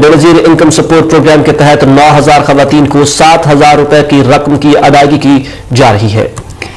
Benazir income support programme के तहत 9,000 खवातीन को 7,000 रुपए की रकम की अदायगी की जा रही है।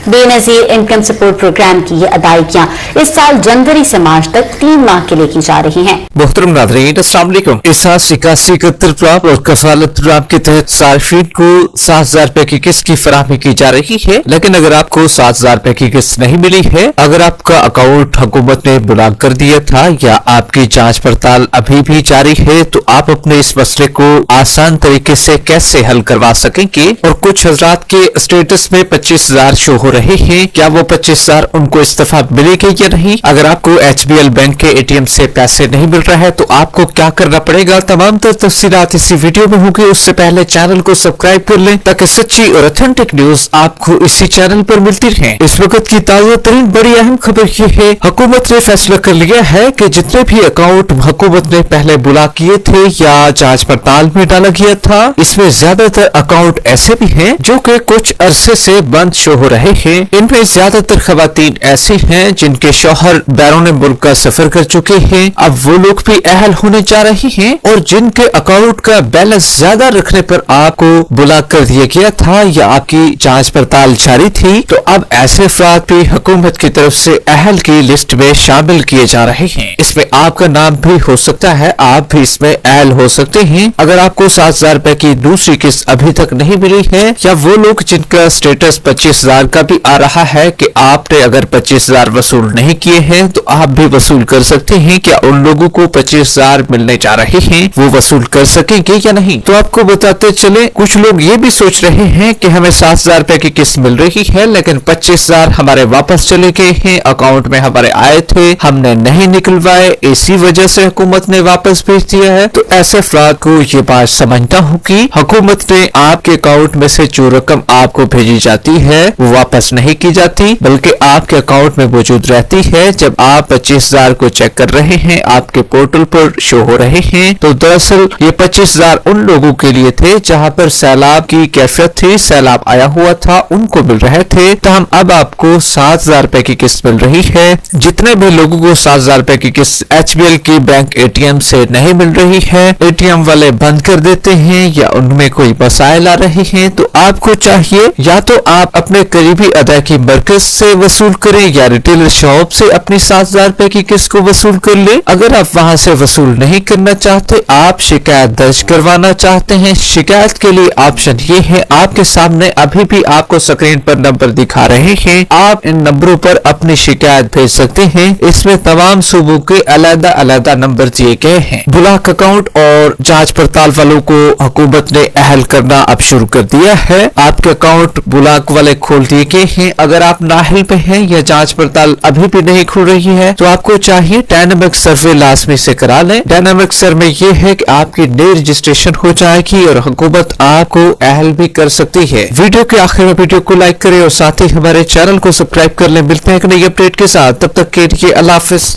बेनज़ीर इनकम सपोर्ट प्रोग्राम की ये अदायगियाँ इस साल जनवरी से मार्च तक 3 माह के लिए की जा रही हैं। मोहतरम नाज़रीन, अस्सलाम वालेकुम। इस साल 81 प्रोग्राम और कफालत प्रोग्राम के तहत सार्फिन को 7,000 रुपए की किस्त की फराहमी की जा रही है। लेकिन अगर आपको 7,000 रुपए की किस्त नहीं मिली है, अगर आपका अकाउंट हुकूमत ने ब्लॉक कर दिया था या आपकी जांच पड़ताल अभी भी जारी है, तो आप अपने इस मसले को आसान तरीके से कैसे हल करवा सकेंगे। और कुछ हजरात के स्टेटस में 25,000 शो हो रहे हैं, क्या वो 25,000 उनको इस दफा मिलेंगे या नहीं। अगर आपको HBL बैंक के ATM से पैसे नहीं मिल रहा है तो आपको क्या करना पड़ेगा, तमाम तफसीलात इसी वीडियो में होंगी। उससे पहले चैनल को सब्सक्राइब कर लें ताकि सच्ची और ऑथेंटिक न्यूज आपको इसी चैनल पर मिलती रहे। इस वक्त की ताजा तरीन बड़ी अहम खबर ये है, हुकूमत ने फैसला कर लिया है कि जितने भी अकाउंट हुकूमत ने पहले ब्लॉक किए थे या जांच पड़ताल में डाला गया था, इसमें ज्यादातर अकाउंट ऐसे भी हैं जो कि कुछ अरसे से बंद शो हो रहे हैं। इनमें ज्यादातर खवातीन ऐसी हैं जिनके शौहर बैरून मुल्क का सफर कर चुके हैं, अब वो लोग भी अहल होने जा रही हैं, और जिनके अकाउंट का बैलेंस ज्यादा रखने पर आपको ब्लॉक कर दिया गया था या आपकी जांच पड़ताल जारी थी, तो अब ऐसे अफराद भी हुकूमत की तरफ से अहल की लिस्ट में शामिल किए जा रहे हैं। इसमें आपका नाम भी हो सकता है, आप भी इसमें अहल हो सकते हैं। अगर आपको 7,000 रुपए की दूसरी किस्त अभी तक नहीं मिली है, या वो लोग जिनका स्टेटस 25,000 का भी आ रहा है कि आपने अगर 25,000 वसूल नहीं किए हैं तो आप भी वसूल कर सकते हैं, क्या उन लोगों को 25,000 मिलने जा रहे हैं वो वसूल कर सकेंगे या नहीं। तो आपको बताते चले, कुछ लोग ये भी सोच रहे हैं कि हमें 7,000 रुपए की किस्त मिल रही है लेकिन 25,000 हमारे वापस चले गए हैं, अकाउंट में हमारे आए थे, हमने नहीं निकलवाए, इसी वजह से हुकूमत ने वापस भेज दिया है। तो ऐसे अफराद को ये बात समझना होगी, हुकूमत ने आपके अकाउंट में से जो रकम आपको भेजी जाती है वो वापस नहीं की जाती, बल्कि आपके अकाउंट में मौजूद रहती है। जब आप 25,000 को चेक कर रहे हैं, आपके पोर्टल पर शो हो रहे हैं, तो दरअसल ये 25,000 उन लोगों के लिए थे जहां पर सैलाब की कैफियत थी, सैलाब आया हुआ था, उनको मिल रहे थे। तहम अब आपको 7,000 रुपए की किस्त मिल रही है। जितने भी लोगों को 7,000 रुपए की किस्त HBL की बैंक ATM से नहीं मिल रही है, ATM वाले बंद कर देते हैं या उनमें कोई मसाइल आ रहे हैं, तो आपको चाहिए या तो आप अपने करीबी अदायगी मरकज से वसूल करें या रिटेलर शॉप से अपनी 7,000 रुपए की किस्त को वसूल कर ले। अगर आप वहां से वसूल नहीं करना चाहते, आप शिकायत दर्ज करवाना चाहते हैं, शिकायत के लिए ऑप्शन ये है, आपके सामने अभी भी आपको स्क्रीन पर नंबर दिखा रहे हैं, आप इन नंबरों पर अपनी शिकायत भेज सकते हैं। इसमें तमाम सूबों के अलग अलग नंबर दिए गए हैं। ब्लॉक अकाउंट और जांच पड़ताल वालों को हुकूमत ने अहल करना अब शुरू कर दिया है। आपके अकाउंट ब्लॉक वाले खोल दिए गए हैं। अगर आप नाहिल पे हैं या जांच पड़ताल अभी भी नहीं खुल रही है, तो आपको चाहिए डायनामिक सर्वे लाजमी से करा लें। डायनामिक सर्वे ये है कि आपकी नई रजिस्ट्रेशन हो जाएगी और हुकूमत आपको अहल भी कर सकती है। वीडियो के आखिर में वीडियो को लाइक करें और साथ ही हमारे चैनल को सब्सक्राइब कर लें। मिलते हैं एक नई अपडेट के साथ, तब तक के लिए अल्लाह हाफिज।